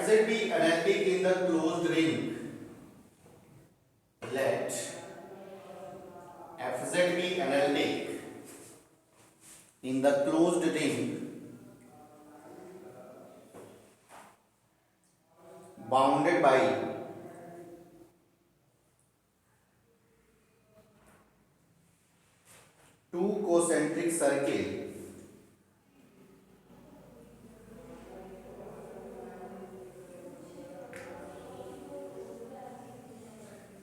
FZ be analytic in the closed ring. Let FZ be analytic in the closed ring bounded by two concentric circle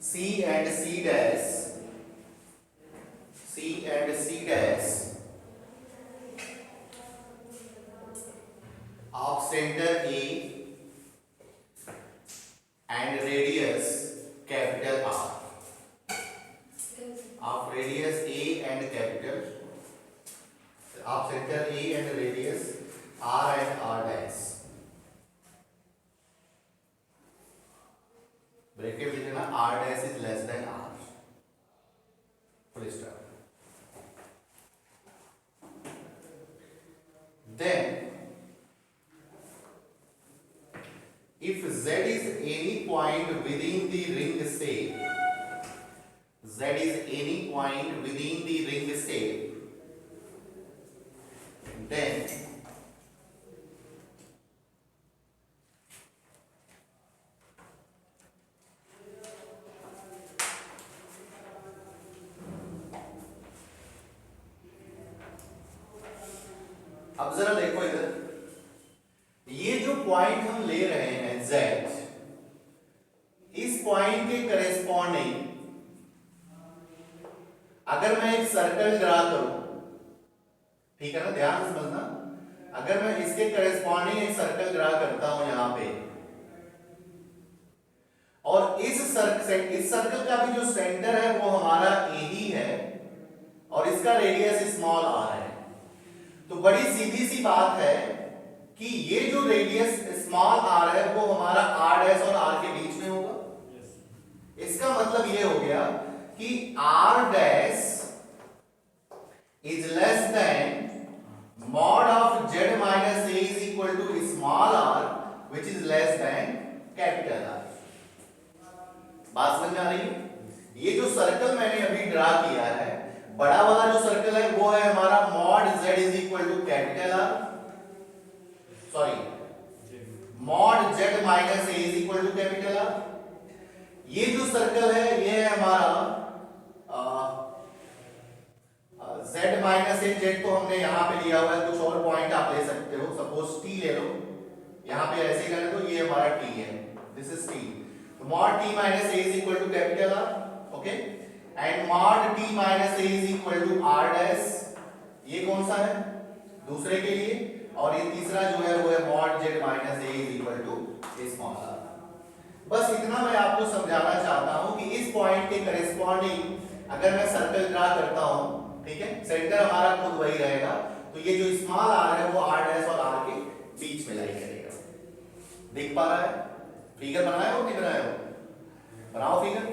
C and C dash of center A and radius capital R, of radius A and capital of center A and radius R and R dash, bracket में लिखना R dash is less than R, full stop. Then if Z is any point within the ring shape, Z is any point within the ring shape, then अब जरा देखो इधर, ये जो point हम ले रहे हैं Z, इस पॉइंट के करेस्पॉन्डिंग अगर मैं एक सर्कल ड्रा करूं, ठीक है ना, ध्यान से समझना, अगर मैं इसके करेस्पॉन्डिंग एक सर्कल ड्रा करता हूं यहां पे, और इस सर्कल का भी जो सेंटर है वो हमारा A ही है और इसका रेडियस स्मॉल r है, तो बड़ी सीधी सी बात है कि ये जो रेडियस स्मॉल r है वो हमारा r डैश और r के बीच में होगा। इसका मतलब ये हो गया कि r dash is less than mod of z minus a is equal to small r which is less than capital R। बात समझ में आ रही है? ये जो सर्कल मैंने अभी ड्रा किया है, बड़ा वाला जो सर्कल है वो है हमारा mod z is equal to capital R, sorry mod z minus a is equal to capital R। ये जो सर्कल है ये है हमारा z minus a, z को हमने यहाँ पे लिया हुआ है, कुछ और पॉइंट आप ले सकते हो, सपोज t ले लो, यहाँ पे ऐसे ही करने दो, ये हमारा t है, दिस इज t, तो mod t minus a is equal to capital R, okay, and mod t minus a is equal to r dash, ये कौन सा है दूसरे के लिए, और ये तीसरा जो है वो है mod z minus a is equal to small r। बस इतना मैं आपको समझाना चाहता हूं कि इस पॉइंट के करेस्पॉन्डिंग अगर मैं सर्कल ड्रा करता हूं, ठीक है, सेंटर हमारा खुद वही रहेगा, तो ये जो स्मॉल r है वो r डैश और r के बीच में लाई करेगा। देख पा रहा है? फिगर बनाया हो नहीं बनाया हो? बनाओ फिगर।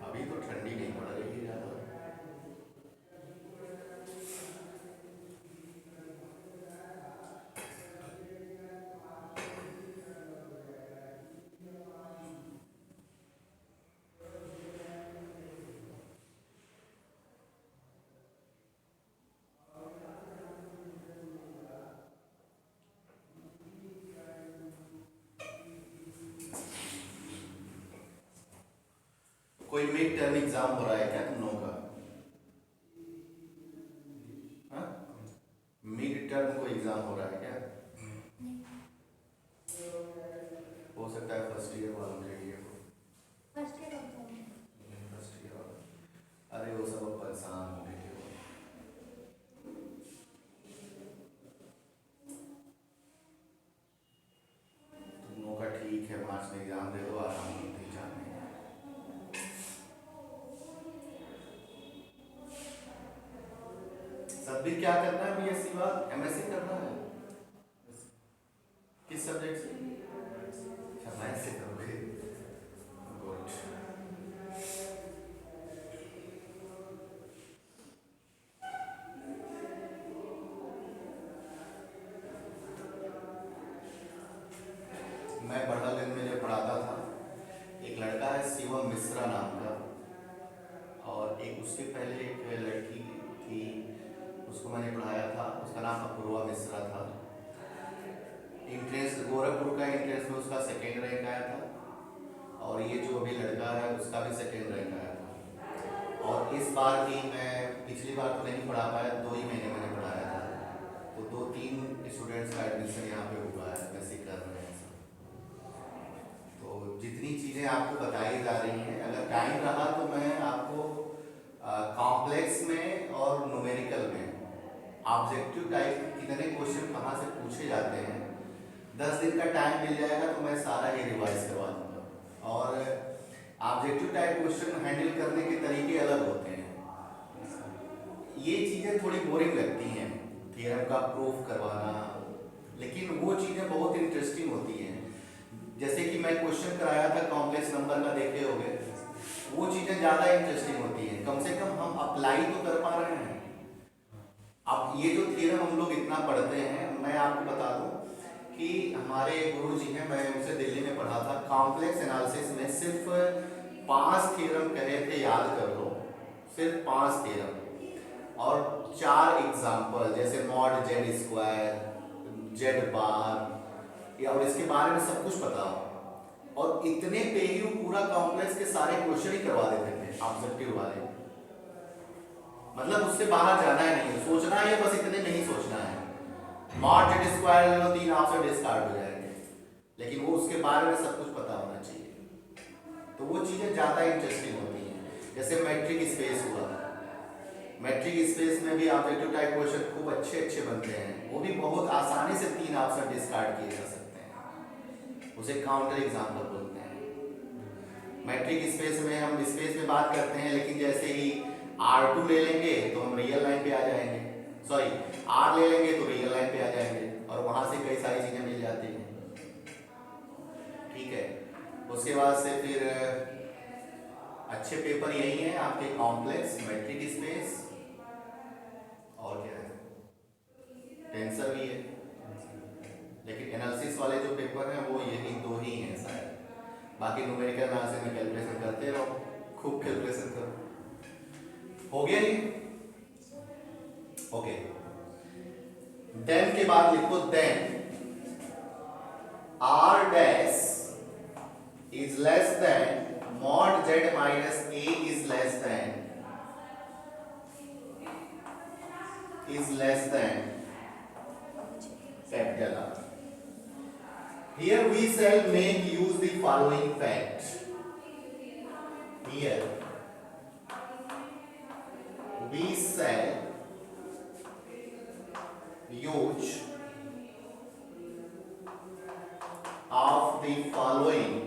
अभी तो ठंडी नहीं पड़ रही है ज्यादा। कोई मिड टर्म एग्जाम हो रहा है क्या तुम लोगों का? हाँ, मिड टर्म कोई एग्जाम हो रहा है क्या? हो सकता है फर्स्ट ईयर वालों के लिए हो। फर्स्ट ईयर वाला, अरे वो सब परेशान हो गए थे। तुम लोगों का ठीक है, मार्च में एग्जाम दे दो, आराम से जाने। सब्जेक्ट क्या करना है बीएससी बाद? एमएससी करना है। किस सब्जेक्ट से? मैथ्स से करोगे? गुड। मैं बड़ागंज में जब पढ़ाता था, एक लड़का है शिवम मिश्रा नाम का, और एक उसके पहले एक लड़की थी, उसको मैंने पढ़ाया था, उसका नाम अपूर्वा मिश्रा था। इंट्रेंस गोरखपुर का इंट्रेंस में उसका सेकेंड रैंक आया था, और ये जो अभी लड़का है उसका भी सेकेंड रैंक आया था। और इस बार भी मैं पिछली बार तो नहीं पढ़ा पाया, 2 ही महीने मैंने पढ़ाया था, तो 2-3 स्टूडेंट्स का एडमिशन यहाँ पे हुआ है, वैसे कर रहे हैं सब। तो जितनी चीज़ें आपको बताई जा रही हैं, अगर टाइम रहा तो मैं आपको कॉम्प्लेक्स में और न्यूमेरिकल में ऑब्जेक्टिव टाइप कितने क्वेश्चन कहाँ से पूछे जाते हैं, 10 दिन का टाइम मिल जाएगा तो मैं सारा ही रिवाइज करवा दूँगा। और ऑब्जेक्टिव टाइप क्वेश्चन हैंडल करने के तरीके अलग होते हैं। ये चीज़ें थोड़ी बोरिंग लगती हैं, थ्योरम का प्रूफ करवाना, लेकिन वो चीज़ें बहुत इंटरेस्टिंग होती हैं। जैसे कि मैं क्वेश्चन कराया था कॉम्प्लेक्स नंबर का, देखे होंगे, वो चीज़ें ज़्यादा इंटरेस्टिंग होती हैं, कम से कम हम अप्लाई तो कर पा रहे हैं। अब ये जो थ्योरम हम लोग इतना पढ़ते हैं, मैं आपको बता दूं कि हमारे गुरु जी हैं, मैं उनसे दिल्ली में पढ़ा था, कॉम्प्लेक्स एनालिसिस में सिर्फ 5 थ्योरम कहे थे, याद कर लो, सिर्फ 5 थ्योरम और 4 एग्जाम्पल, जैसे मॉड जेड स्क्वायर, जेड बार, और इसके बारे में सब कुछ पता हो, और इतने पे ही वो पूरा कॉम्प्लेक्स के सारे क्वेश्चन ही करवा देते थे ऑब्जेक्टिव वाले। मतलब उससे बाहर जाना है नहीं, सोचना है बस, इतने नहीं सोचना है। मॉड जेड स्क्वायर ले लो, 3 ऑप्शन डिस्कार्ड हो जाएंगे, लेकिन वो उसके बारे में सब कुछ पता होना चाहिए। तो वो चीज़ें ज़्यादा इंटरेस्टिंग होती हैं। जैसे मैट्रिक स्पेस हुआ, मैट्रिक स्पेस में भी ऑब्जेक्टिव टाइप क्वेश्चन खूब अच्छे बनते हैं, वो भी बहुत आसानी से 3 ऑप्शन डिस्कार्ड किए जा सकते हैं, उसे काउंटर एग्जाम्पल बोलते हैं। मैट्रिक स्पेस में हम स्पेस में बात करते हैं, लेकिन जैसे ही R2 ले लेंगे तो हम रियल लाइन पे आ जाएंगे, सॉरी R ले लेंगे तो रियल लाइन पे आ जाएंगे, और वहां से कई सारी चीजें मिल जाती हैं। ठीक है, उसके बाद से फिर अच्छे पेपर यही हैं आपके, कॉम्प्लेक्स, मैट्रिक स्पेस, और क्या है, टेंसर भी है, लेकिन एनालिसिस वाले जो पेपर हैं वो यही 2 ही हैं शायद। बाकी न्यूमेरिकल एनालिसिस में कैलकुलेशन करते रहो, खूब कैलकुलेशन करो। हो गया ये? ओके, देन के बाद लिखो, then R dash is less than mod z minus a is less than capital R. Here we shall make use the following fact. Here we shall use of the following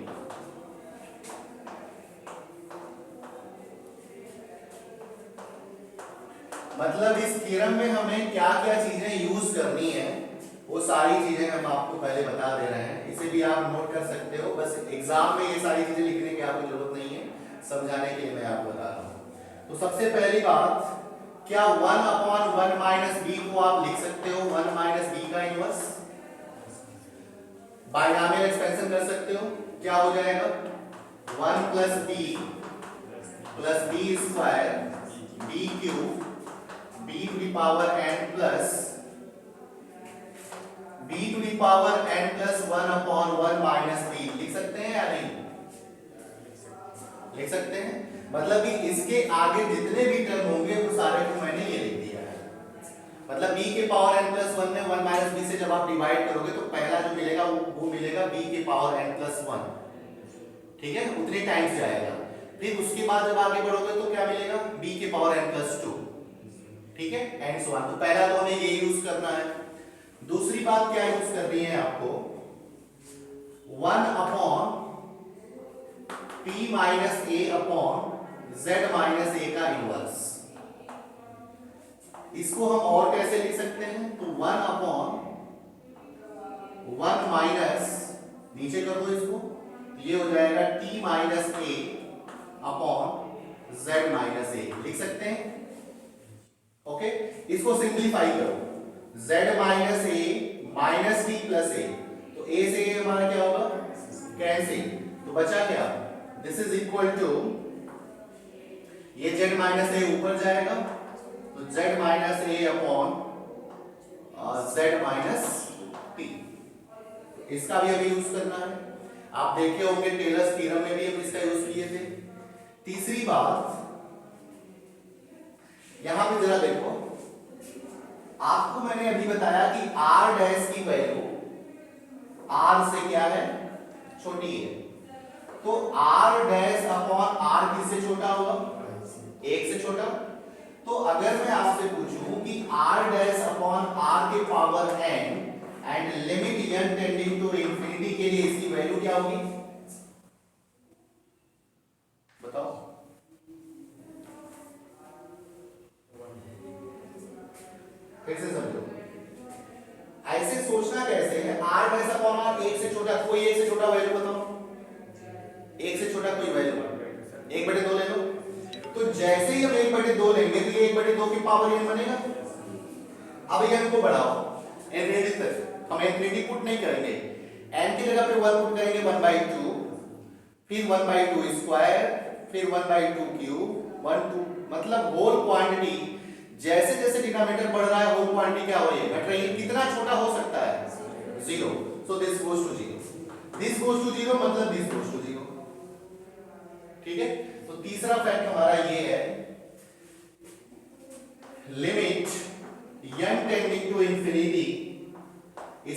मतलब इस theorem में हमें क्या क्या चीजें use करनी है, वो सारी चीजें हम आपको पहले बता दे रहे हैं। इसे भी आप नोट कर सकते हो, बस एग्जाम में ये सारी चीजें लिखने की आपको जरूरत नहीं है, समझाने के लिए मैं आपको बता रहा हूं। तो सबसे पहली बात, क्या 1/1 माइनस बी को आप लिख सकते हो 1 माइनस बी का इनवर्स? बायनॉमियल एक्सपेंशन कर सकते हो, क्या हो जाएगा 1 plus b square b cube b to the power n plus b to the power n plus 1/1 minus b लिख सकते हैं या नहीं? लिख सकते हैं। मतलब कि इसके आगे जितने भी टर्म होंगे वो सारे को मैंने ये लिख दिया है। मतलब b के पावर n plus 1 में 1 minus b से जब आप डिवाइड करोगे तो पहला जो मिलेगा वो मिलेगा b के पावर n plus 1, ठीक है, उतने टाइम्स जाएगा। फिर उसके बाद जब आगे बढ़ोगे तो क्या मिलेगा, b के पावर n plus 2, ठीक है, एंड सो ऑन। तो पहला तो हमें ये यूज करना है। दूसरी बात क्या यूज करनी है आपको, 1 upon p minus a upon z minus a का इनवर्स। इसको हम और कैसे लिख सकते हैं, तो 1 अपॉन 1 माइनस, नीचे कर दो इसको, ये हो जाएगा t minus a upon z minus a, लिख सकते हैं। ओके, इसको सिंप्लीफाई करो, z minus a minus t plus a, तो a से a हमारा क्या होगा कैंसिल, तो बचा क्या, दिस इज इक्वल टू, ये z माइनस ए ऊपर जाएगा तो z minus A upon z minus T, इसका भी अभी यूज करना है। आप देखे होंगे टेलर्स थ्योरम में भी हम इसका यूज किए थे। तीसरी बात, यहां पे जरा देखो, आपको मैंने अभी बताया कि r डैश की वैल्यू r से क्या है, छोटी है, तो r डैश अपॉन r किससे छोटा होगा, 1 से छोटा। तो अगर मैं आपसे पूछूं कि r डैश अपॉन r के power n and limit n tending to infinity के लिए इसकी वैल्यू क्या होगी, बताओ। फिर से समझो, ऐसे सोचना कैसे है, r डैश अपॉन r 1 से छोटा, कोई 1 से छोटा वैल्यू बताओ, 1 से छोटा कोई वैल्यू, 1/2 ले लो। तो जैसे ही हम 1/2 लेंगे तो ये 1/2 की पावर n बनेगा। अब n को बढ़ाओ, n तक हम इंफिनिटी पुट नहीं करेंगे, n की जगह पे 1 पुट करेंगे, 1/2, फिर 1/2 स्क्वायर, फिर 1/2 क्यूब, 1 2, मतलब होल क्वांटिटी, जैसे जैसे डिनोमिनेटर बढ़ रहा है होल क्वांटिटी क्या हो रही है, घट रही है। कितना छोटा हो सकता है, 0, so this goes to 0, this goes to 0 मतलब दिस गोज टू 0, ठीक है। तो तीसरा फैक्ट हमारा ये है, limit n tending to infinity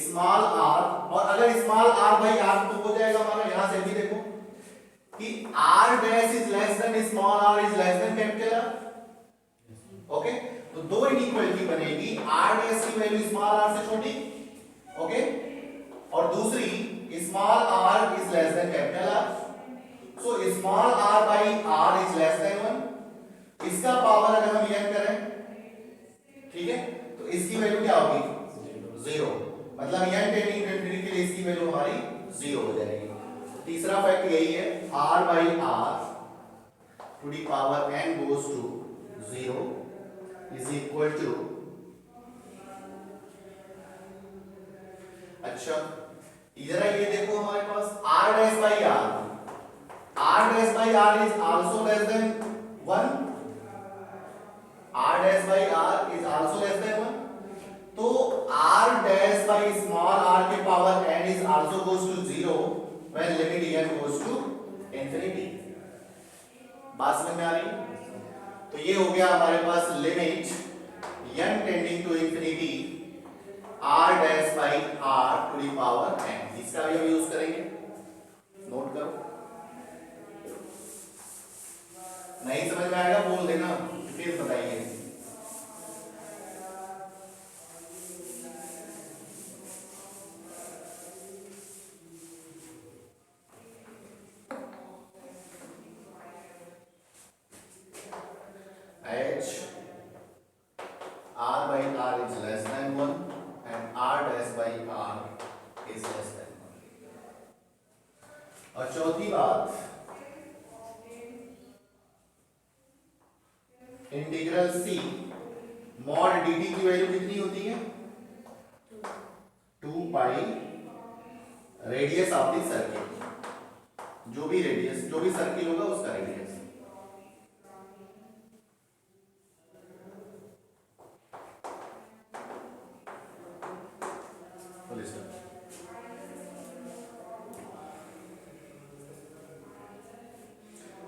small r, और अगर स्मॉल r बाई r तो हो जाएगा हमारा, यहां से भी देखो कि r dash is less then small r is less then capital R, okay. तो दो इनइक्वालिटी बनेगी, r डैश की वैल्यू स्मॉल r से छोटी, ओके, और दूसरी small r is less then capital R, so small r by r is less than 1, इसका power अगर हम n करें, ठीक है, तो इसकी वैल्यू क्या होगी, 0, मतलब n टेंडिंग टू इंफिनिटी के लिए इसकी वैल्यू हमारी 0 हो जाएगी। तीसरा फैक्ट यही है, r by r to the power n goes to 0 is equal to, अच्छा इधर ये देखो हमारे पास r dash by r is also less than 1, r dash by r is also less than 1, तो r dash by small r के power n is also goes to 0 when limit n goes to infinity. बात समझ में आ रही है? तो ये हो गया हमारे पास limit n tending to infinity r dash by r to the power n, इसका भी हम यूज करेंगे, नोट करो। नहीं समझ में आएगा बोल देना, फिर बताइए। h r by r is less than 1 and r dash by r is less than 1। और चौथी बात, इंटीग्रल c मॉड dt की वैल्यू कितनी होती है, 2 पाई रेडियस ऑफ द सर्किल, जो भी रेडियस, जो भी सर्किल होगा उसका रेडियस।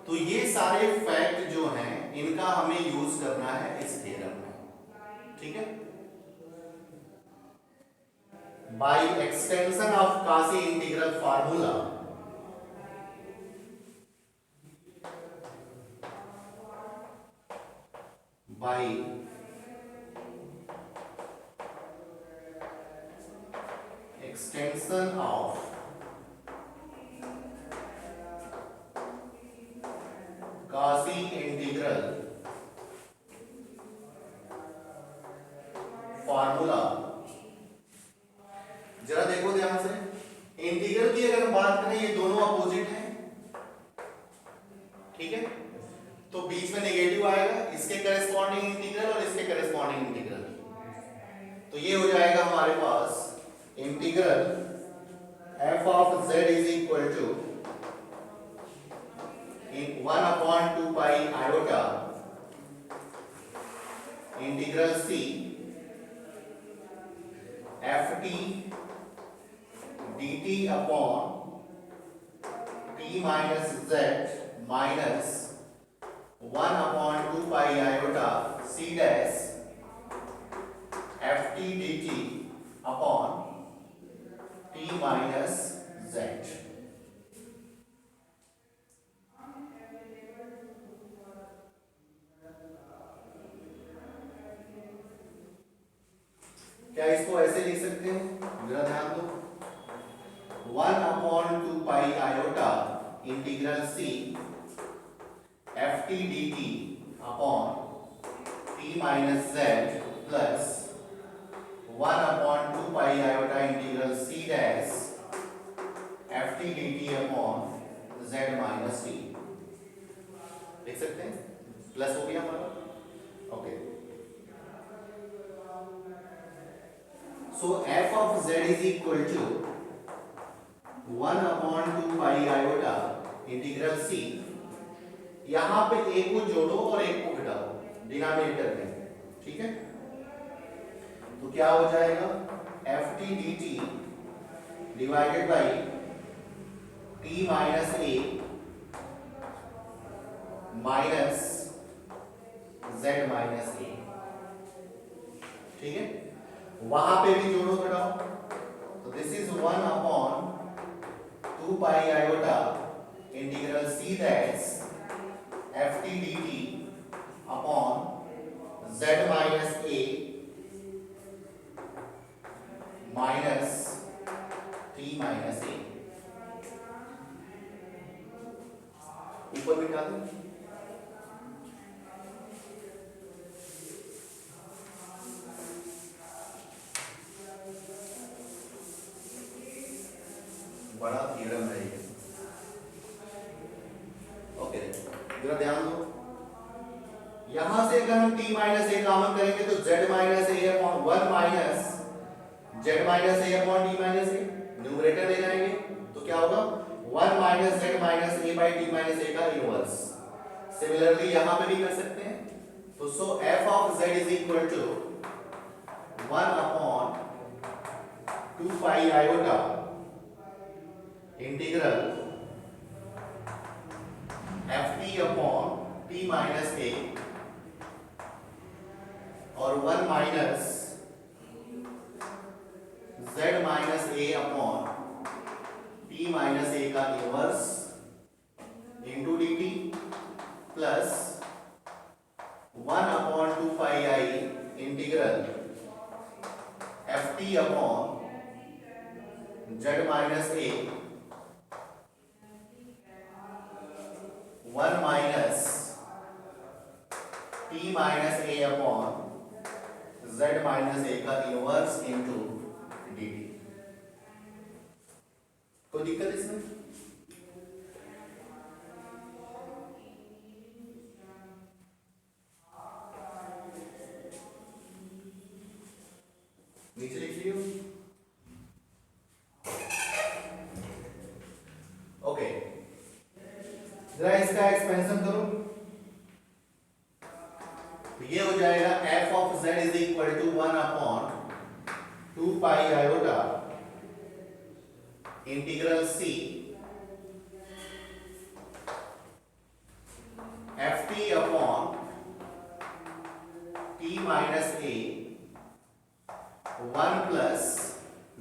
तो ये सारे फैक्ट जो हैं इनका हमें यूज करना है इस थ्योरम में, ठीक है। By extension of Cauchy integral formula, by extension of Cauchy integral formula, जरा देखो ध्यान से, इंटीग्रल की अगर बात करें ये दोनों अपोजिट हैं, ठीक है, तो बीच में नेगेटिव आएगा, इसके करेस्पॉन्डिंग इंटीग्रल और इसके करेस्पॉन्डिंग इंटीग्रल, तो ये हो जाएगा हमारे पास integral f of z is equal to in 1 upon 2 pi iota integral c ft dt upon t minus z minus 1 upon 2 pi iota c dash ft dt upon t minus z. क्या इसको ऐसे लिख सकते हैं? जरा ध्यान दो. 1 upon 2 pi iota integral c ft dt upon t minus z plus 1 upon 2 pi iota integral c dash ft dt upon z minus t. लिख सकते हैं? प्लस हो गया हमारा. Okay. So f of z is equal to 1 upon 2 pi iota integral c. यहां पे एक को जोड़ो और एक को घटाओ डिनोमिनेटर में. ठीक है, तो क्या हो जाएगा? ft dt divided by t minus a minus z minus a. ठीक है, वहां पे भी जोड़ो घटाओ. तो this is 1 upon 2 pi iota integral c dash ft dt upon z minus a minus t minus a. ऊपर बिठा दो. बड़ा थ्योरम है ये. ओके, जरा ध्यान दो. यहां से अगर हम t माइनस a कॉमन करेंगे तो z minus a upon 1 minus z minus a upon t minus a numerator ले जाएंगे तो क्या होगा? 1 minus z minus a by t minus a का इनवर्स. सिमिलरली यहां पे भी कर सकते हैं. तो so f of z is equal to 1 upon 2 pi iota integral ft upon t minus a और 1 minus z minus a upon t minus a का inverse into dt plus 1 upon 2 pi i integral ft upon z minus a 1 minus t minus a upon z minus a का inverse into dt. कोई दिक्कत इसमें? नीचे लिख लियो. Okay, जरा इसका expansion करो. ये हो जाएगा f of z is equal to 1 upon 2 pi iota integral c ft upon t minus a 1 plus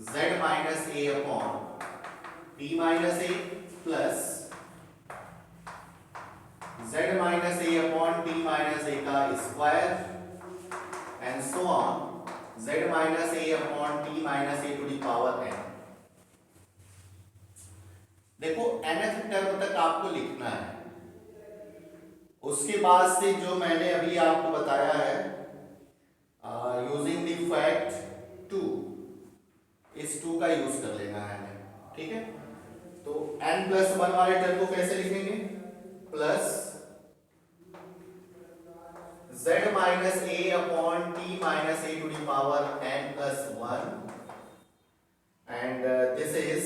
z minus a upon t minus a plus z minus a upon t minus a का square and so on z minus a upon t minus a to the power n. देखो nth term तक आपको लिखना है. उसके बाद से जो मैंने अभी आपको बताया है यूजिंग द फैक्ट 2, इस 2 का यूज कर लेना है. ठीक है, तो n प्लस 1 वाले टर्म को कैसे लिखेंगे? Plus z minus a upon t minus a to the power n plus 1 and this is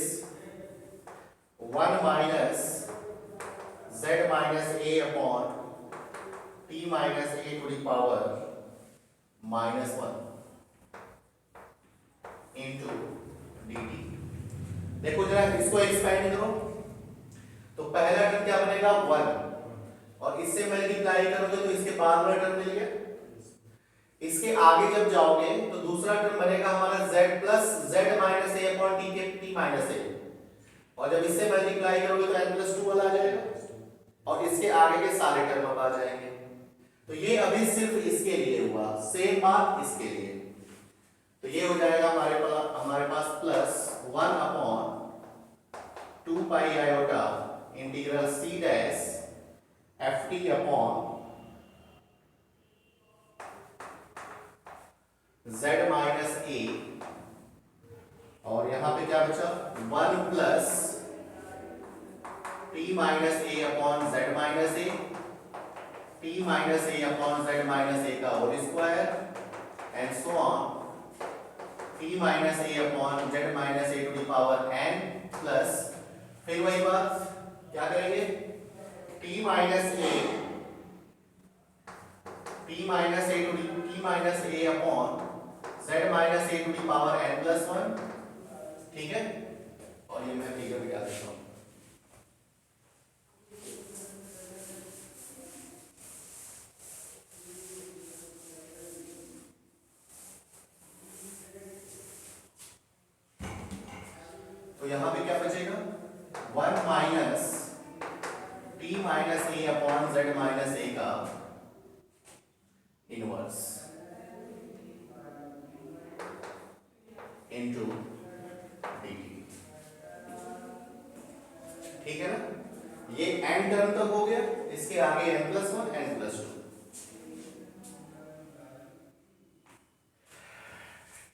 power -1 into dt। देखो जरा इसको एक्सपेंड करो, तो पहला टर्म क्या बनेगा 1, और इससे मल्टीप्लाई करोगे तो इसके बाद वाला टर्म मिल गया। इसके आगे जब जाओगे तो दूसरा टर्म बनेगा हमारा z plus z minus a upon t के t माइनस a, और जब इससे मल्टीप्लाई करोगे तो n प्लस 2 वाला आ जाएगा, और इसके आगे के सारे टर्म अब आ जाएंगे। तो ये अभी सिर्फ इसके लिए हुआ, सेम बात इसके लिए। तो ये हो जाएगा हमारे पास plus 1 upon 2 pi iota integral c dash ft upon z minus a, और यहां पे क्या बचा 1 plus t minus a upon z minus a, t minus a upon z minus a का whole square and so on, t minus a upon z minus a to the power n plus, फिर वही बात क्या करेंगे, t minus a upon z minus a to the power n plus 1, ठीक है। और ये मैं फिगर भी डाल देता हूं। तो यहां पे क्या बचेगा 1 minus t minus a upon z minus a का इनवर्स इनटू dt, ठीक है ना। ये n टर्म तक हो गया, इसके आगे n plus 1 n plus 2।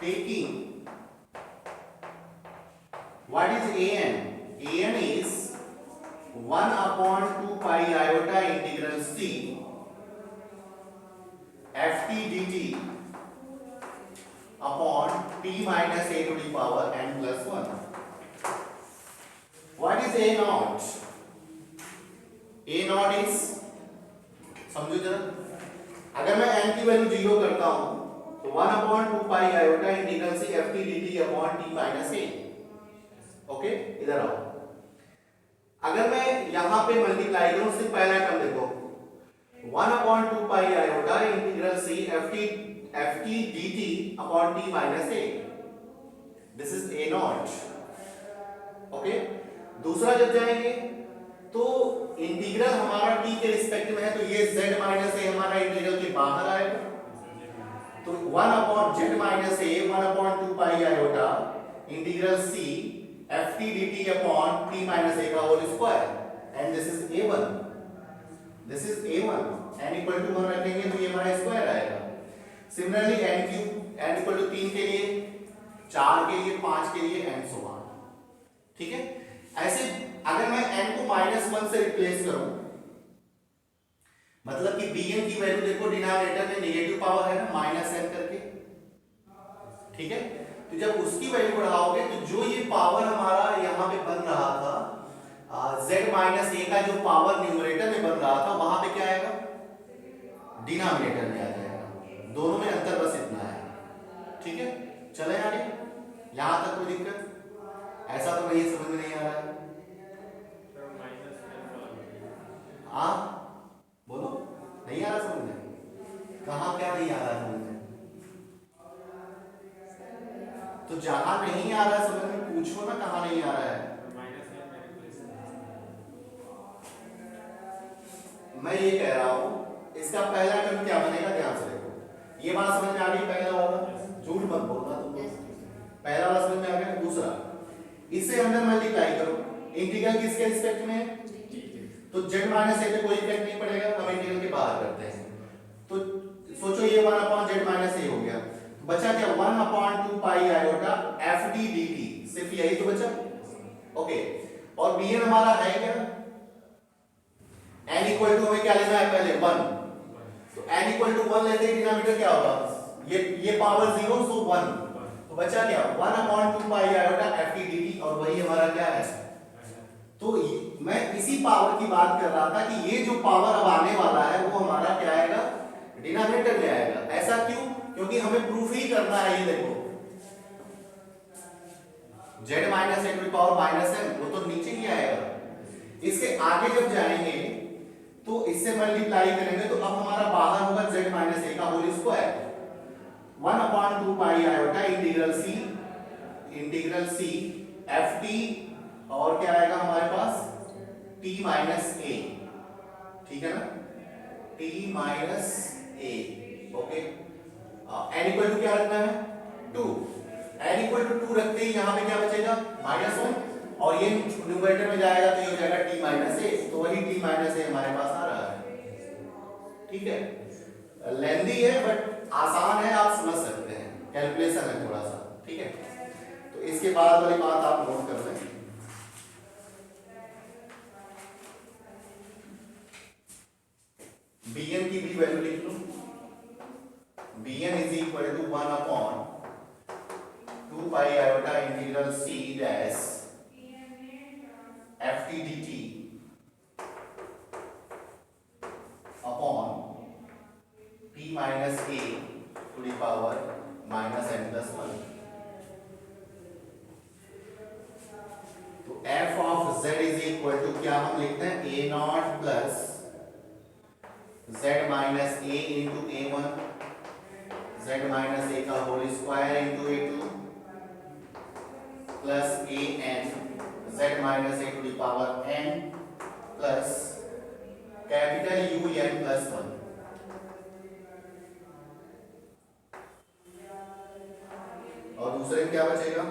Taking what is an? An is 1 upon 2 pi iota integral c ft dt upon t minus a to the power n plus 1. What is a naught? A naught is, समझो जरा, अगर मैं n की value 0 करता हूं तो 1 upon 2 pi iota integral c ft dt upon t minus a। Okay, इधर आओ, अगर मैं यहां पे मल्टीप्लाई करूं, सिर्फ पहला टर्म देखो 1 upon 2 pi iota integral c ft dt upon t minus a, this is a not. Okay, दूसरा जब जाएंगे तो इंटीग्रल हमारा t के रिस्पेक्ट में है, तो ये z माइनस a हमारा इंटीग्रल के बाहर आएगा, तो 1 upon z minus a 1 upon 2 pi iota integral c ft dt upon t minus a का whole square, and this is a1, this is a1, n equal to 1 रखेंगे तो ये हमारा स्क्वायर आएगा। Similarly n cube n equal to 3 के लिए, 4 के लिए, 5 के लिए एंड सो ऑन, ठीक है। ऐसे अगर मैं n को -1 से रिप्लेस करूं, मतलब कि bn की वैल्यू देखो डिनोमिनेटर में नेगेटिव पावर है ना -n करके, ठीक है। तो जब उसकी वैल्यू बढ़ाओगे तो जो ये पावर हमारा यहाँ पे बन रहा था z माइनस a का जो पावर न्यूमरेटर में बन रहा था, वहां पे क्या आएगा, डिनोमिनेटर में आ जाएगा। दोनों में अंतर बस इतना है, ठीक है। चले आगे, यहां तक कोई दिक्कत, ऐसा तो नहीं समझ में नहीं आ रहा है, हाँ बोलो, नहीं आ रहा समझ में, कहाँ क्या नहीं आ रहा समझ में, तो जहां नहीं आ रहा समझ में पूछो ना, कहां नहीं आ रहा है। मैं ये कह रहा हूं, इसका पहला टर्म क्या बनेगा, ध्यान से देखो, ये बात समझ में आ गई, पहला वाला, झूठ मत बोलना तुम, पहला वाला समझ में आ गया। दूसरा, इसे अंदर मल्टीप्लाई करो, इंटीग्रल किसके रिस्पेक्ट में है, तो z माइनस a पे कोई इफेक्ट नहीं पड़ेगा, हम इंटीग्रल के बाहर करते हैं, तो सोचो ये 1 अपॉन z माइनस a हो गया, बचा क्या 1 upon 2 pi iota F D D T, सिर्फ यही तो बचा, ओके। और bn हमारा है क्या, n इक्वल टू हमें क्या लेना है पहले 1, तो n इक्वल टू 1 लेते ही डिनोमिनेटर क्या होगा, ये पावर 0 सो 1, तो बचा क्या 1 upon 2 pi iota F D D T, और वही हमारा क्या है। तो मैं इसी पावर की बात कर रहा था कि ये जो पावर अब आने वाला है वो हमारा क्या आएगा, डिनोमिनेटर में आएगा। ऐसा क्यों? क्योंकि हमें प्रूफ ही करना है। ये देखो z minus A to the power minus n, वो तो नीचे ही आएगा। इसके आगे जब जाएंगे तो इससे मल्टीप्लाई करेंगे तो अब हमारा बाहर होगा z माइनस ए का whole square 1/2 pi iota integral c f t, और क्या आएगा हमारे पास t माइनस ए, ठीक है ना, t minus a. Okay, n equal to क्या रखना है 2, n इक्वल टू 2 रखते ही यहाँ पे क्या बचेगा -1, और ये न्यूमरेटर में जाएगा तो ये हो जाएगा t माइनस ए, तो वही t माइनस ए हमारे पास आ रहा है। ठीक है, लेंदी है बट आसान है, आप समझ सकते हैं, कैलकुलेशन है थोड़ा सा। ठीक है, तो इसके बाद वाली बात आप नोट कर लें। bn की भी वैल्यू लिख लो, bn is equal to 1/2 pi iota integral c dash ft dt upon p minus a to the power minus n plus 1। तो f of z is equal to क्या हम लिखते हैं a naught plus z minus a into a1 z minus a का whole square into a2 plus a n z minus a to the power n plus capital U n plus 1। और दूसरे में क्या बचेगा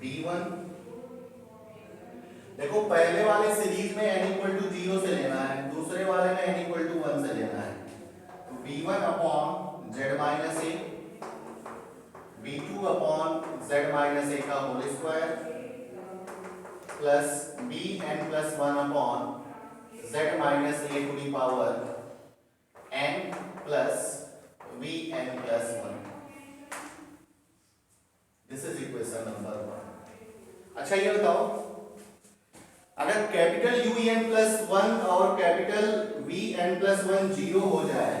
b1। देखो पहले वाले series में n इक्वल टू 0 से लेना है, दूसरे वाले में n इक्वल टू 1 से लेना है। तो b1 upon z minus a, b2 upon z minus a का whole square plus bn plus 1 upon z minus a to the power n plus vn plus 1। This is equation number 1। अच्छा ये बताओ, अगर capital UN plus 1 और capital VN plus 1 zero हो जाए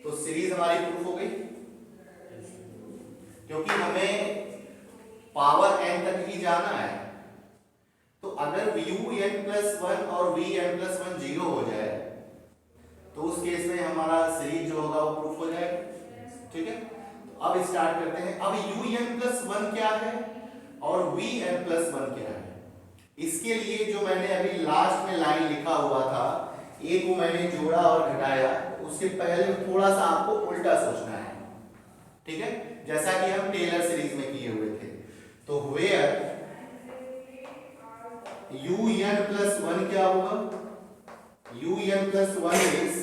तो series हमारी प्रूफ हो गई, क्योंकि हमें पावर n तक ही जाना है। तो अगर UN प्लस 1 और VN प्लस 1 जीरो हो जाए तो उस केस में हमारा सीरीज जो होगा वो प्रूफ हो जाएगा। ठीक है, तो अब स्टार्ट करते हैं। अब UN प्लस 1 क्या है और VN प्लस 1 क्या है, इसके लिए जो मैंने अभी लास्ट में लाइन लिखा हुआ था, ए को मैंने जोड़ा और घटाया, उसके पहले थोड़ा सा आपको उल्टा सोचना है। ठीक है, जैसा कि हम टेलर सीरीज में किए हुए थे। तो वेयर UN प्लस 1 क्या होगा, UN plus 1 is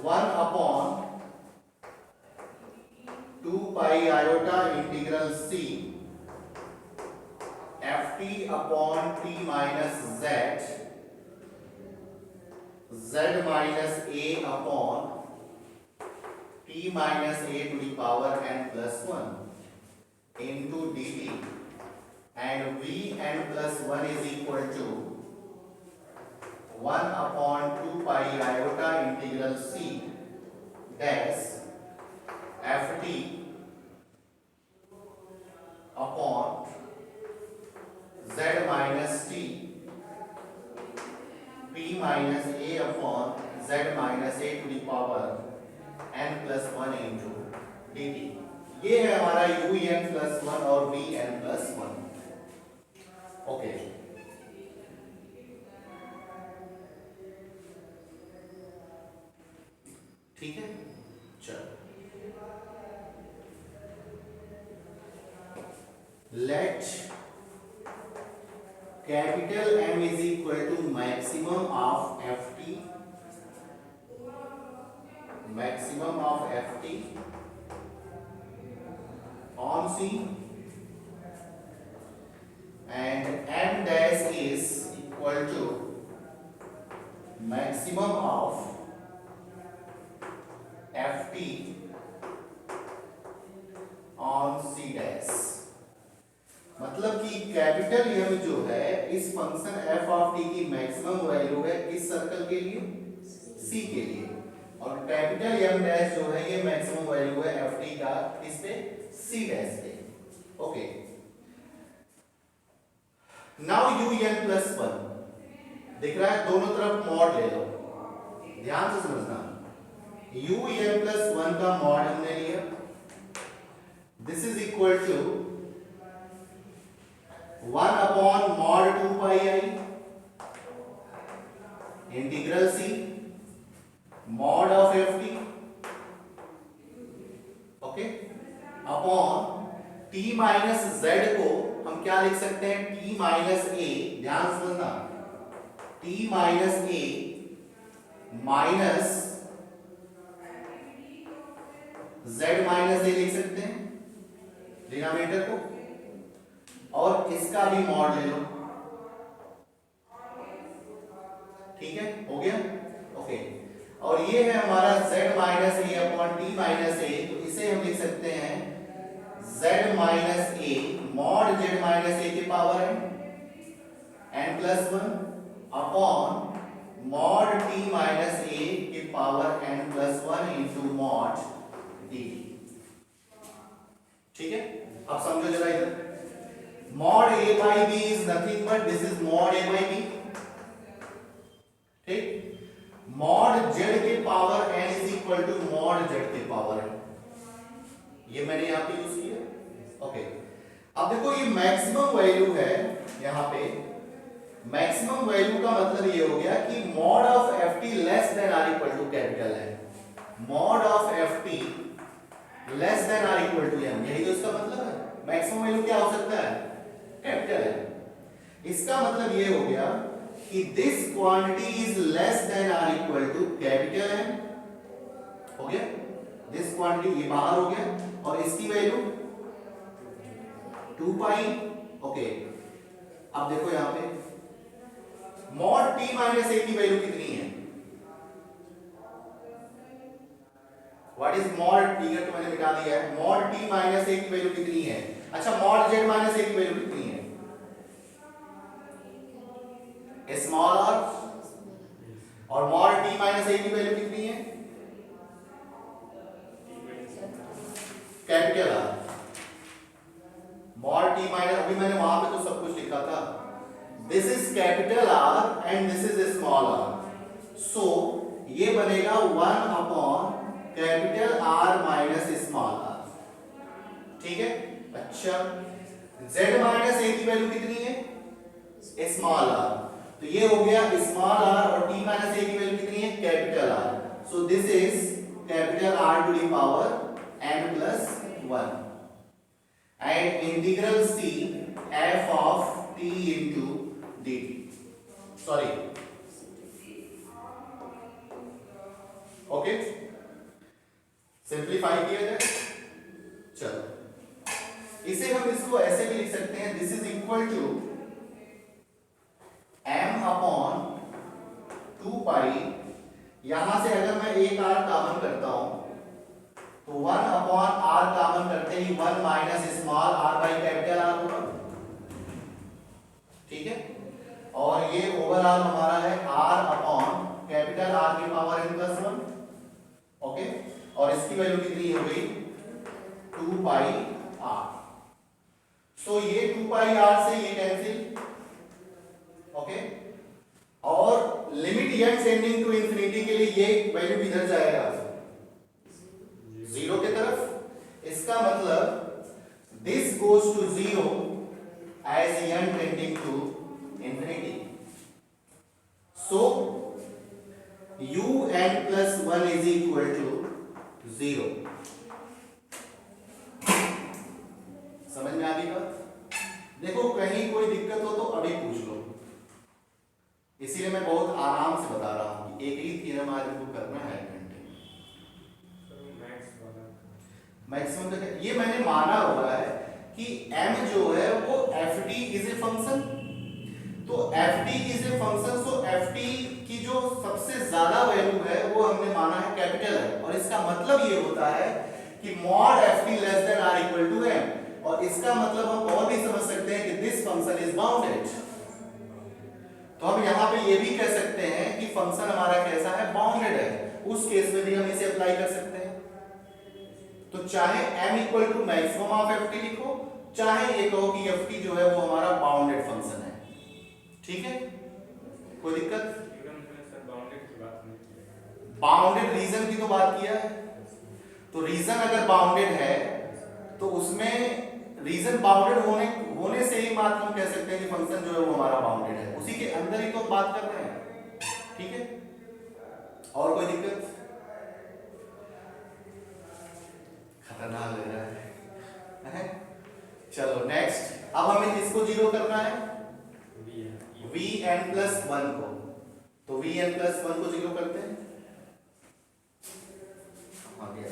1 upon 2 pi iota integral C ft upon t minus z minus a upon t minus a to the power n plus 1 into dt and vn plus 1 is equal to 1 upon 2 pi iota integral c dash ft upon z minus t p minus a upon z minus a to the power n plus 1 into dt। ये है हमारा UN plus 1 और VN plus 1। Okay, ठीक है, चलो let capital M is equal to maximum of ft, maximum of ft on C, and M dash is equal to maximum of ft on C dash। मतलब कि capital M जो है इस function F of T की maximum value है किस circle के लिए, सी के लिए, और कैपिटल एम डैश जो है ये मैक्सिमम वैल्यू है एफ टी का इस पे सी डैश पे। Okay, now u n plus one दिख रहा है, दोनों तरफ मॉड ले लो, ध्यान से समझना। यू एन प्लस वन का मॉड हमने लिया, this is equal to 1 upon mod 2 pi i integral c mod of F t, okay, upon T minus z को हम क्या लिख सकते हैं, टी माइनस ए, ध्यान समझना, T minus A minus Z minus ए लिख सकते हैं डिनोमिनेटर को, और इसका भी मॉड ले लो, ठीक है, हो गया, ओके। और ये है हमारा z minus A upon T minus A, तो इसे हम लिख सकते हैं z minus A mod z minus A के power n plus one upon mod T minus A के power n plus one into mod D, ठीक है। अब समझो जरा इधर, mod a by b is nothing but this is mod a by b, ठीक, mod z के power n is equal to mod z के पावर n, ये मैंने यहां पे यूज किया, ओके। अब देखो ये मैक्सिमम वैल्यू है, यहां पे मैक्सिमम वैल्यू का मतलब ये हो गया कि mod of ft less than are equal to capital n, mod of ft less than are equal to m, यही तो इसका मतलब है। मैक्सिमम वैल्यू क्या हो सकता है, कैपिटल है। इसका मतलब ये हो गया कि this quantity is less than are equal to capital M, हो गया, दिस क्वांटिटी ये बाहर हो गया, और इसकी वैल्यू 2 पाई, ओके। अब देखो यहां पे मॉड टी माइनस ए की वैल्यू कितनी है, व्हाट इज मॉड टी, तो मैंने मिटा दिया है, मॉड टी माइनस ए की वैल्यू कितनी है, अच्छा मॉड जेड माइनस ए की वैल्यू कितनी है, स्मॉल आर, और मॉड टी माइनस ए की वैल्यू कितनी है, capital R, mod T minus, अभी मैंने वहां पे तो सब कुछ लिखा था, this is capital R and this is small R, so ये बनेगा 1 upon capital R minus small R, ठीक है। अच्छा z माइनस ए की वैल्यू कितनी है, स्मॉल आर, तो ये हो गया स्मॉल आर, और t माइनस ए की वैल्यू कितनी है, capital r, so this is capital r to the power n plus 1 and integral c f of t into dt, sorry, okay, simplify किया जाए, चलो इसे हम इसको ऐसे भी लिख सकते हैं, this is equal to m upon 2 pi, यहां से अगर मैं एक r कॉमन करता हूं तो 1 अपॉन r कॉमन करते ही 1 minus small r by capital r होगा, ठीक है, और ये ओवरऑल हमारा है r अपॉन कैपिटल R की पावर n प्लस 1, ओके, और इसकी वैल्यू कितनी हो गई, 2 पाई r, सो ये 2 पाई r से ये कैंसिल, ओके, और limit n tending to infinity के लिए ये वैल्यू किधर जाएगा, 0 की तरफ, इसका मतलब this goes to 0 as n tending to infinity, so un plus 1 is equal to 0, समझ में आ गई बात। देखो कहीं कोई दिक्कत हो तो अभी पूछ लो, इसीलिए मैं बहुत आराम से बता रहा हूं कि एक ही थ्योरम आज को करना है घंटे, मैक्सिमम तक ये मैंने माना हुआ है कि m जो है वो ft इज ए फंक्शन, तो ft is a function, so ft की जो सबसे ज्यादा वैल्यू है वो हमने माना है कैपिटल है, और इसका मतलब ये होता है कि mod ft less than are equal to m, और इसका मतलब हम और भी समझ सकते हैं फंक्शन इज बाउंडेड। तो हम यहां पे ये भी कह सकते हैं कि फंक्शन हमारा कैसा है, बाउंडेड है। उस केस में भी हम इसे अप्लाई कर सकते हैं। तो चाहे m equal to maximum of F t लिखो, चाहे ये कहो कि एफ टी जो है वो हमारा बाउंडेड फंक्शन है। ठीक है, कोई दिक्कत? बाउंडेड रीजन की तो बात किया है। तो रीजन अगर बाउंडेड है तो उसमें रीजन बाउंडेड होने से ही मात्र हम कह सकते हैं कि फंक्शन जो है वो हमारा बाउंडेड है। उसी के अंदर ही तो हम बात कर रहे हैं। ठीक है, और कोई दिक्कत? खतरनाक लग रहा है। चलो नेक्स्ट, अब हमें किसको जीरो करना है, vn+1 को। तो vn+1 को जीरो करते हैं। आ गया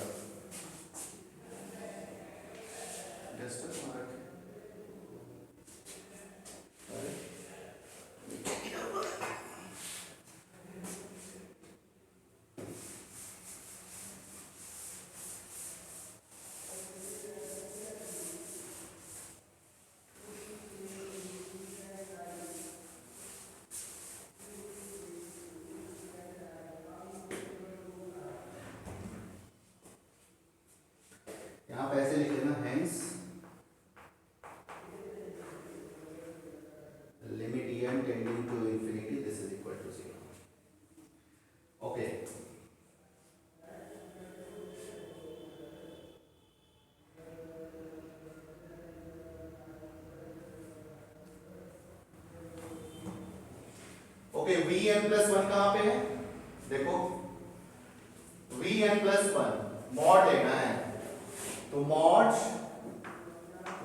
आप ऐसे लिखे ना, hence limit en tending to infinity this is equal to 0। Okay, okay, vn+1 कहां पे है? देखो vn+1 मॉड लेना है, तो mod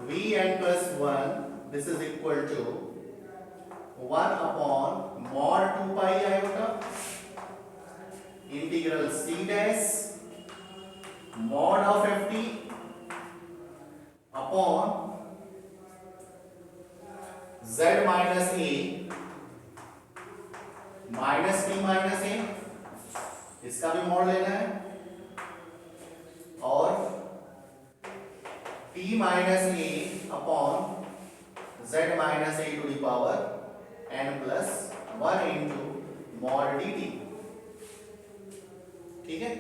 vn+1 this is equal to 1 upon mod 2 pi iota integral c dash mod of F T upon z minus A minus T minus A, इसका भी mod लेना है, और t minus A upon z minus A to the power n plus 1 into mod dt। ठीक है,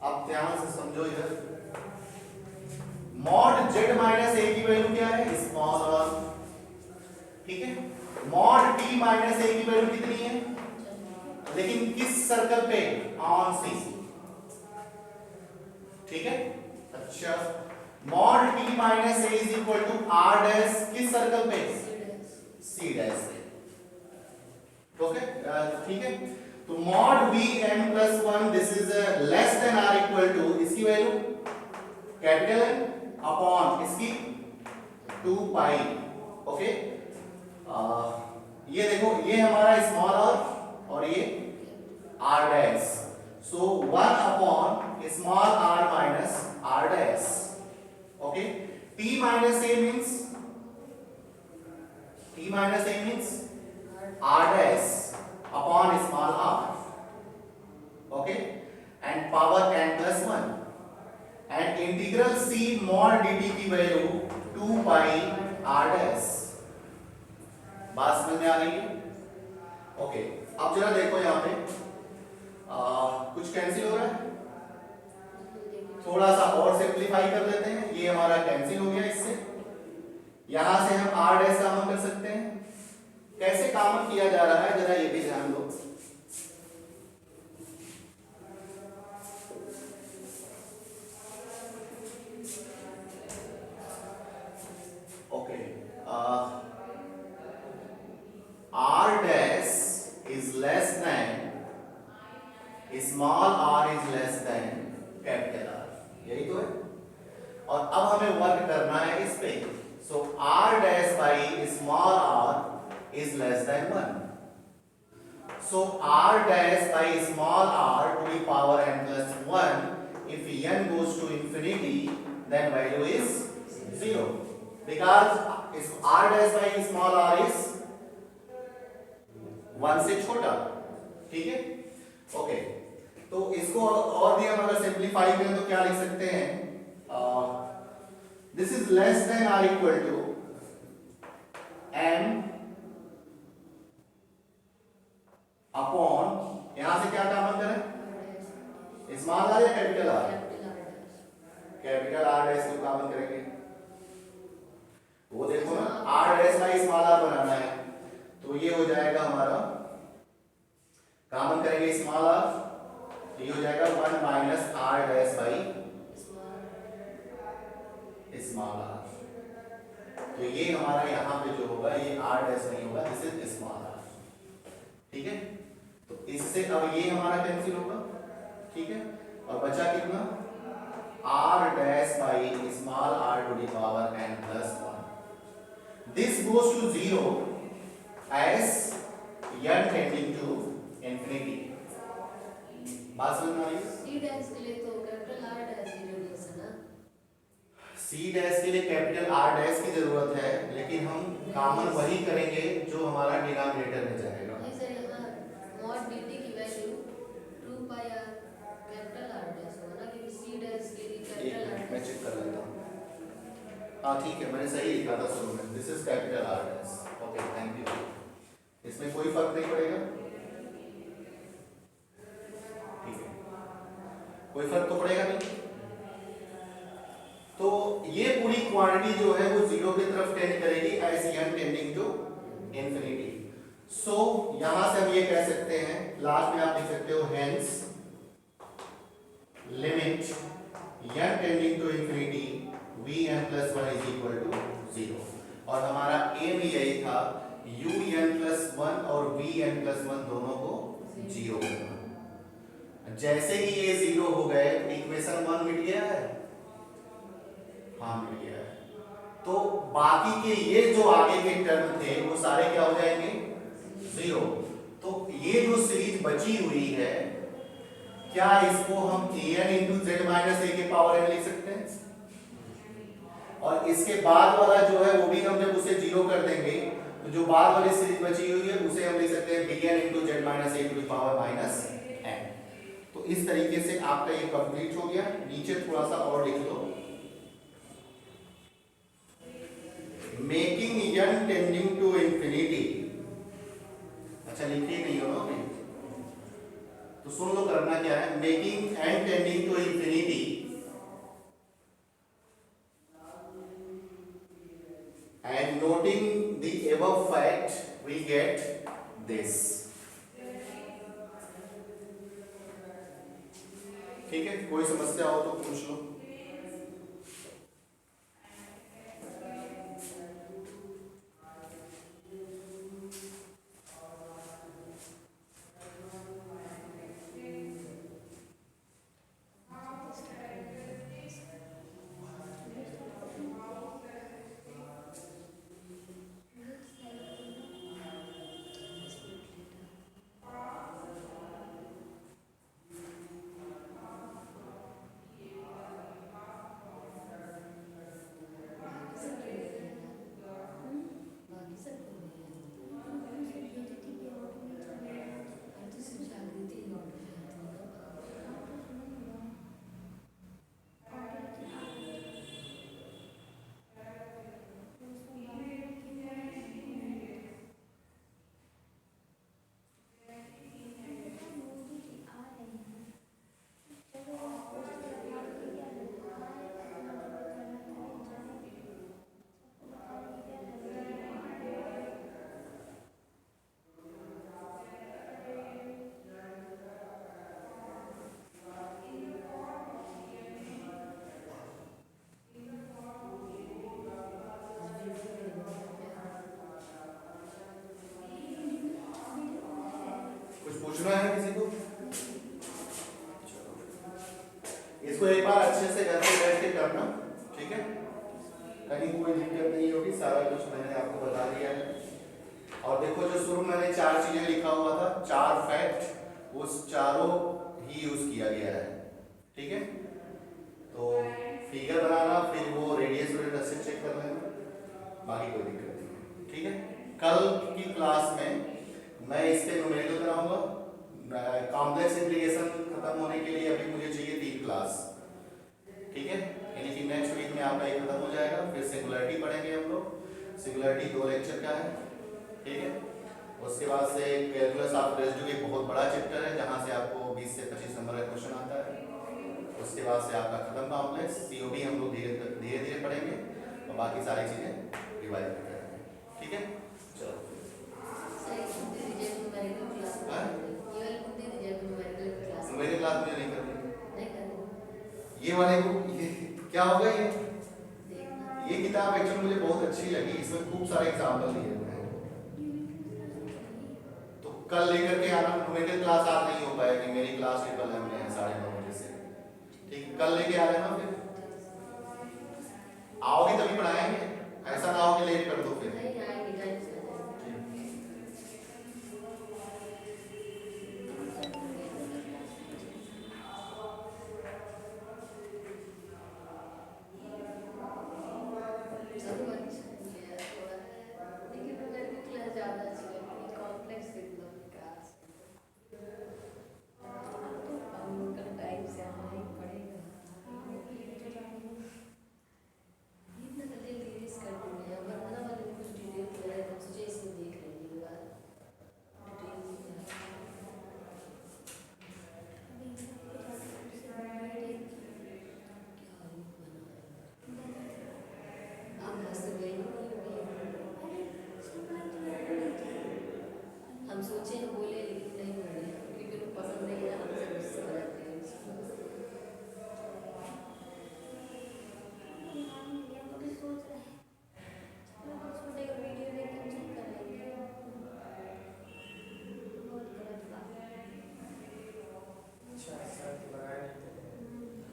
अब ध्यान से समझो इधर, मॉड z माइनस ए की वैल्यू क्या है, स्मॉल r। ठीक है, मॉड t माइनस ए की वैल्यू कितनी है, लेकिन किस सर्कल पे, ऑन सी। ठीक है, अच्छा, mod t minus a is equal to r dash किस सर्कल पे, c डैश पे। ओके, ठीक है, तो mod vn+1 this is less than r equal to, इसकी वैल्यू कैपिटल N अपॉन इसकी 2 पाई। ओके, ये देखो, ये हमारा स्मॉल r और ये r dash, so 1 upon small r minus r dash. Okay, t minus a means r dash upon small r, okay, and power n plus 1, and integral c mod dt की value 2 pi r dash। बात समझ में आ रही है? Okay, अब जरा देखो यहाँ पे कुछ कैंसिल हो रहा है, थोड़ा सा और सिंप्लीफाई कर लेते हैं। ये हमारा कैंसिल हो गया, इससे यहां से हम r डैश कॉमन कर सकते हैं। कैसे कॉमन किया जा रहा है, जरा ये भी ध्यान दो। Okay, r dash is less then small r is less then capital R, यही तो है। और अब हमें वर्क करना है इस पे, so r dash by small r is less than 1, so r dash by small r to the power n plus 1, if n goes to infinity then value is 0, because r dash by small r is 1 से छोटा। ठीक है, okay, तो इसको और भी हम अगर सिंप्लीफाई करें तो क्या लिख सकते हैं, this is less than are equal to m upon, यहां से क्या कॉमन करें, स्मॉल आर या capital R, capital are dash को कॉमन करेंगे, वो देखो ना R dash by small R बनाना है, तो ये हो जाएगा हमारा, कॉमन करेंगे स्मॉल आर, तो ये हो जाएगा 1 minus r dash by small r, तो ये हमारा यहाँ पे जो होगा ये आर डैश नहीं होगा, दिस इज स्मॉल आर, ठीक है। तो इससे अब ये हमारा कैंसिल होगा, ठीक है, और बचा कितना, r dash by small r to the power n plus 1, this goes to 0 as n tending to infinity. बात समझ में आई? सी डैश के लिए तो कैपिटल आर डैश की रेडियस है ना, सी डैश के लिए कैपिटल आर डैश की जरूरत है, लेकिन हम कॉमन वही करेंगे जो हमारा डिनोमिनेटर में जाएगा। नहीं सर, यहाँ मॉड dt की वैल्यू 2 पाई r कैपिटल आर डैश होगा ना, क्योंकि सी डैश के लिए एक कैपिटल आर मिनट मैं डैश। चेक कर लेता हूँ। हाँ ठीक है, मैंने सही लिखा था शुरू में, this is capital are dash, okay thank you. इसमें कोई फर्क नहीं पड़ेगा, ठीक है, कोई फर्क तो पड़ेगा नहीं। तो ये पूरी क्वांटिटी जो है वो 0 की तरफ टेंड करेगी as n tending to infinity. So यहां से हम ये कह सकते हैं, लास्ट में आप लिख सकते हो hence limit n tending to infinity vn plus 1 is equal to 0, और हमारा एम यही था un प्लस 1 और vn प्लस 1 दोनों को 0 करना। जैसे ही ये 0 हो गए इक्वेशन 1 मिट गया है, हाँ मिल गया है, तो बाकी के ये जो आगे के टर्म थे वो सारे क्या हो जाएंगे, 0। तो ये जो सीरीज बची हुई है, क्या इसको हम an into z minus A के पावर n लिख सकते हैं, और इसके बाद वाला जो है वो भी हम जब उसे 0 कर देंगे तो जो बाद वाली सीरीज बची हुई है उसे हम लिख सकते हैं bn into z minus A to the power minus n। तो इस तरीके से आपका ये कंप्लीट हो गया। नीचे थोड़ा सा और लिख लो, making n tending to infinity, अच्छा लिखे नहीं हो ना अभी, तो सुन लो करना क्या है, making n tending to infinity and noting the above fact we get this, ठीक है। कोई समस्या हो तो पूछ लो। पूछना है किसी को? इसको एक बार अच्छे से घर पे बैठ के करना, ठीक है, कहीं कोई दिक्कत नहीं होगी, सारा कुछ मैंने आपको बता दिया है। और देखो जो शुरू में मैंने 4 चीजें लिखा हुआ था, 4 फैक्ट, वो चारों ही यूज किया गया है, ठीक है। तो फिगर बनाना, फिर वो रेडियस वगैरह से चेक कर लेना, बाकी कोई दिक्कत नहीं, ठीक है। कल की क्लास में मैं इसके न्यूमेरिकल कराऊंगा। कॉम्प्लेक्स इंटीग्रेशन खत्म होने के लिए अभी मुझे चाहिए 3 क्लास, ठीक है, यानी कि नेक्स्ट वीक में आपका ये खत्म हो जाएगा। फिर सिंगुलरिटी पढ़ेंगे हम लोग, सिंगुलरिटी 2 लेक्चर का है, ठीक है। उसके बाद से कैलकुलस ऑफ रेसिड्यू एक बहुत बड़ा चैप्टर है जहाँ से आपको 20 से 25 नंबर का क्वेश्चन आता है। उसके बाद से आपका खत्म कॉम्प्लेक्स, सीओबी हम लोग धीरे धीरे पढ़ेंगे और बाकी सारी चीज़ें रिवाइज भी करेंगे, ठीक है। चलो हाँ? मेरे क्लास में नहीं करनी ये वाले को, ये क्या होगा ये किताब एक्चुअली मुझे बहुत अच्छी लगी, इसमें खूब सारे एग्जाम्पल दिए हुए हैं। तो कल लेकर के आना, न्यूमेरिकल क्लास आज नहीं हो पाएगी, मेरी क्लास ट्रिपल एम में है 9:30 बजे से, ठीक। कल लेके आ जाना, फिर आओगे तभी पढ़ाएंगे, ऐसा ना हो कि लेट कर दो फिर। हम सोचे बोले